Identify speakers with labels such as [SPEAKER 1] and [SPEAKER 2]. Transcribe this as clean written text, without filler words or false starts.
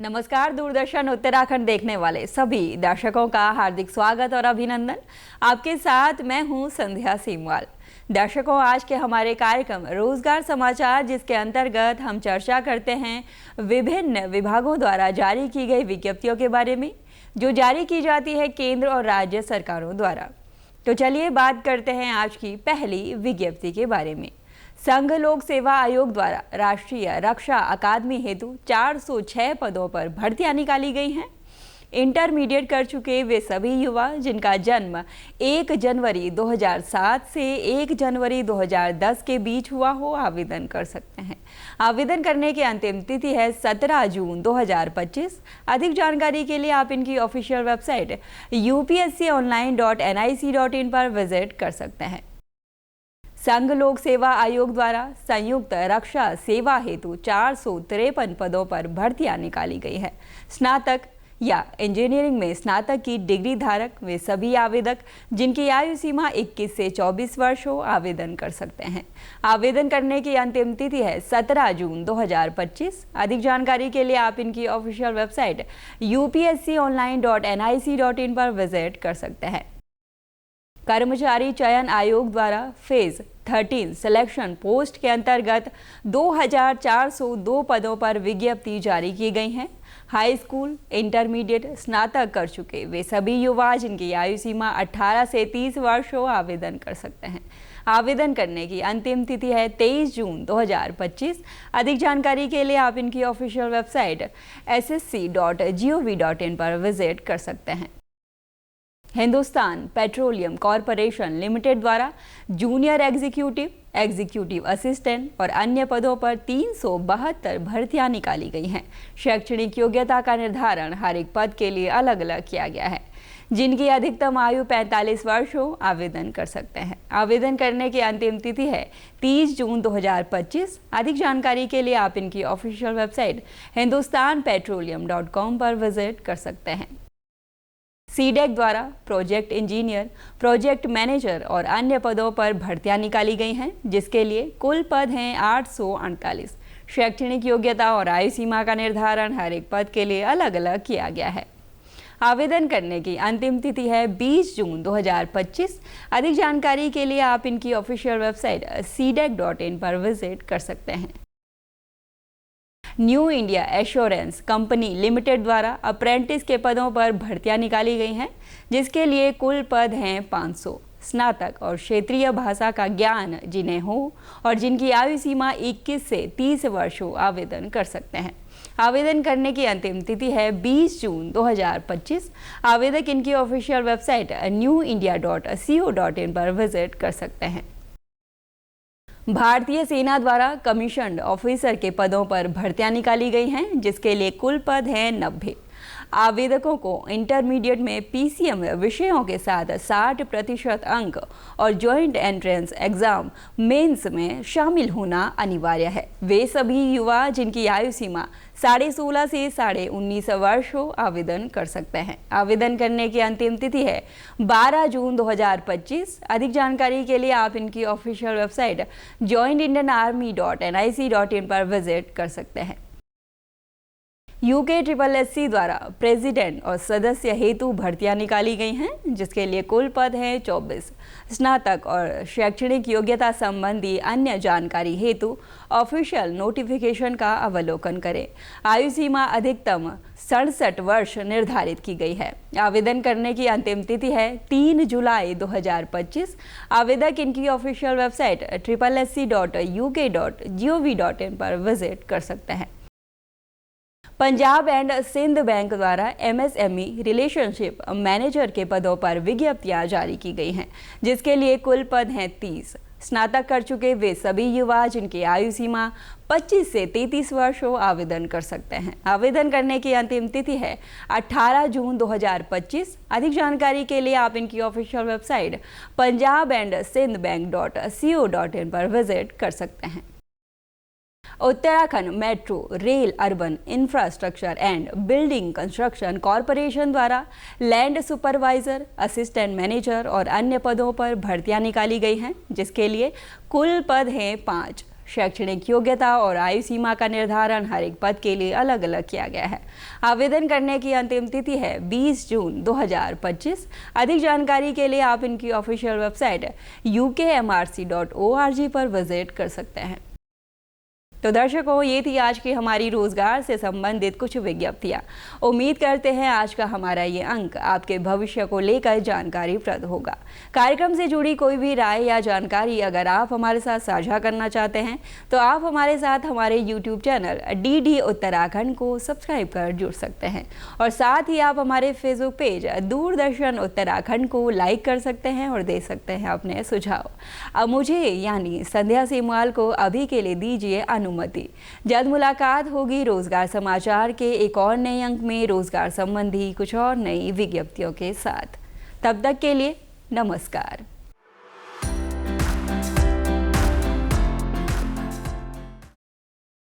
[SPEAKER 1] नमस्कार। दूरदर्शन उत्तराखंड देखने वाले सभी दर्शकों का हार्दिक स्वागत और अभिनंदन। आपके साथ मैं हूं संध्या सीमवाल। दर्शकों, आज के हमारे कार्यक्रम रोजगार समाचार, जिसके अंतर्गत हम चर्चा करते हैं विभिन्न विभागों द्वारा जारी की गई विज्ञप्तियों के बारे में, जो जारी की जाती है केंद्र और राज्य सरकारों द्वारा। तो चलिए बात करते हैं आज की पहली विज्ञप्ति के बारे में। संघ लोक सेवा आयोग द्वारा राष्ट्रीय रक्षा अकादमी हेतु 406 पदों पर भर्तियां निकाली गई हैं। इंटरमीडिएट कर चुके वे सभी युवा जिनका जन्म 1 जनवरी 2007 से 1 जनवरी 2010 के बीच हुआ हो, आवेदन कर सकते हैं। आवेदन करने की अंतिम तिथि है 17 जून 2025। अधिक जानकारी के लिए आप इनकी ऑफिशियल वेबसाइट upsconline.nic.in पर विजिट कर सकते हैं। संघ लोक सेवा आयोग द्वारा संयुक्त रक्षा सेवा हेतु 453 पदों पर भर्तियां निकाली गई है। स्नातक या इंजीनियरिंग में स्नातक की डिग्री धारक वे सभी आवेदक जिनकी आयु सीमा 21 से 24 वर्ष हो, आवेदन कर सकते हैं। आवेदन करने की अंतिम तिथि है 17 जून 2025। अधिक जानकारी के लिए आप इनकी ऑफिशियल वेबसाइट upsconline.nic.in पर विजिट कर सकते हैं। कर्मचारी चयन आयोग द्वारा फेज 13 सिलेक्शन पोस्ट के अंतर्गत 2402 पदों पर विज्ञप्ति जारी की गई हैं। हाई स्कूल, इंटरमीडिएट, स्नातक कर चुके वे सभी युवा जिनकी आयु सीमा 18 से 30 वर्ष हो, आवेदन कर सकते हैं। आवेदन करने की अंतिम तिथि है 23 जून 2025। अधिक जानकारी के लिए आप इनकी ऑफिशियल वेबसाइट ssc.gov.in पर विजिट कर सकते हैं। हिंदुस्तान पेट्रोलियम कॉरपोरेशन लिमिटेड द्वारा जूनियर एग्जीक्यूटिव, एग्जीक्यूटिव असिस्टेंट और अन्य पदों पर 372 भर्तियां निकाली गई हैं। शैक्षणिक योग्यता का निर्धारण हर एक पद के लिए अलग अलग किया गया है। जिनकी अधिकतम आयु 45 वर्ष हो, आवेदन कर सकते हैं। आवेदन करने की अंतिम तिथि है 30 जून 2025। अधिक जानकारी के लिए आप इनकी ऑफिशियल वेबसाइट hindustanpetroleum.com पर विजिट कर सकते हैं। सीडेक द्वारा प्रोजेक्ट इंजीनियर, प्रोजेक्ट मैनेजर और अन्य पदों पर भर्तियां निकाली गई हैं, जिसके लिए कुल पद हैं 848। शैक्षणिक योग्यता और आयु सीमा का निर्धारण हर एक पद के लिए अलग अलग किया गया है। आवेदन करने की अंतिम तिथि है 20 जून 2025। अधिक जानकारी के लिए आप इनकी ऑफिशियल वेबसाइट cdec.in पर विजिट कर सकते हैं। New India assurance company limited द्वारा अप्रेंटिस के पदों पर भर्तियां निकाली गई हैं, जिसके लिए कुल पद हैं 500। स्नातक और क्षेत्रीय भाषा का ज्ञान जिन्हें हो और जिनकी आयु सीमा 21 से 30 वर्ष हो, आवेदन कर सकते हैं। आवेदन करने की अंतिम तिथि है 20 जून 2025। आवेदक इनकी ऑफिशियल वेबसाइट newindia.co.in पर विजिट कर सकते हैं। भारतीय सेना द्वारा कमीशन्ड ऑफिसर के पदों पर भर्तियां निकाली गई हैं, जिसके लिए कुल पद हैं 90। आवेदकों को इंटरमीडिएट में पीसीएम विषयों के साथ 60% अंक और जॉइंट एंट्रेंस एग्जाम मेंस में शामिल होना अनिवार्य है। वे सभी युवा जिनकी आयु सीमा 16.5 से 19.5 वर्ष हो, आवेदन कर सकते हैं। आवेदन करने की अंतिम तिथि है 12 जून 2025। अधिक जानकारी के लिए आप इनकी ऑफिशियल वेबसाइट jointindianarmy.nic.in पर विजिट कर सकते हैं। UKSSC द्वारा प्रेसिडेंट और सदस्य हेतु भर्तियां निकाली गई हैं, जिसके लिए कुल पद हैं 24। स्नातक और शैक्षणिक योग्यता संबंधी अन्य जानकारी हेतु ऑफिशियल नोटिफिकेशन का अवलोकन करें। आयु सीमा अधिकतम 67 वर्ष निर्धारित की गई है। आवेदन करने की अंतिम तिथि है 3 जुलाई 2025। आवेदक इनकी ऑफिशियल वेबसाइट ssc.uk.gov.in पर विजिट कर सकते हैं। पंजाब एंड सिंध बैंक द्वारा MSME रिलेशनशिप मैनेजर के पदों पर विज्ञप्तियां जारी की गई हैं, जिसके लिए कुल पद हैं 30। स्नातक कर चुके वे सभी युवा जिनकी आयु सीमा 25 से 33 वर्ष हो, आवेदन कर सकते हैं। आवेदन करने की अंतिम तिथि है 18 जून 2025। अधिक जानकारी के लिए आप इनकी ऑफिशियल वेबसाइट punjabandSindhBank.co.in पर विजिट कर सकते हैं। Uttarakhand metro rail urban infrastructure and building construction corporation द्वारा लैंड सुपरवाइजर, असिस्टेंट मैनेजर और अन्य पदों पर भर्तियां निकाली गई हैं, जिसके लिए कुल पद हैं 5। शैक्षणिक योग्यता और आयु सीमा का निर्धारण हर एक पद के लिए अलग अलग किया गया है। आवेदन करने की अंतिम तिथि है 20 जून 2025। अधिक जानकारी के लिए आप इनकी ऑफिशियल वेबसाइट ukmrc.org पर विजिट कर सकते हैं। तो दर्शकों, ये थी आज की हमारी रोजगार से संबंधित कुछ विज्ञप्तियां। उम्मीद करते हैं आज का हमारा ये अंक आपके भविष्य को लेकर जानकारीप्रद होगा। कार्यक्रम से जुड़ी कोई भी राय या जानकारी अगर आप हमारे साथ साझा करना चाहते हैं तो आप हमारे साथ हमारे YouTube चैनल DD उत्तराखंड को सब्सक्राइब कर जुड़ सकते हैं और साथ ही आप हमारे फेसबुक पेज दूरदर्शन उत्तराखंड को लाइक कर सकते हैं और दे सकते हैं अपने सुझाव। अब मुझे यानी संध्या सीमवाल को अभी के लिए दीजिए अनुमति। जल्द मुलाकात होगी रोजगार समाचार के एक और नए अंक में रोजगार संबंधी कुछ और नई विज्ञप्तियों के साथ। तब तक के लिए नमस्कार।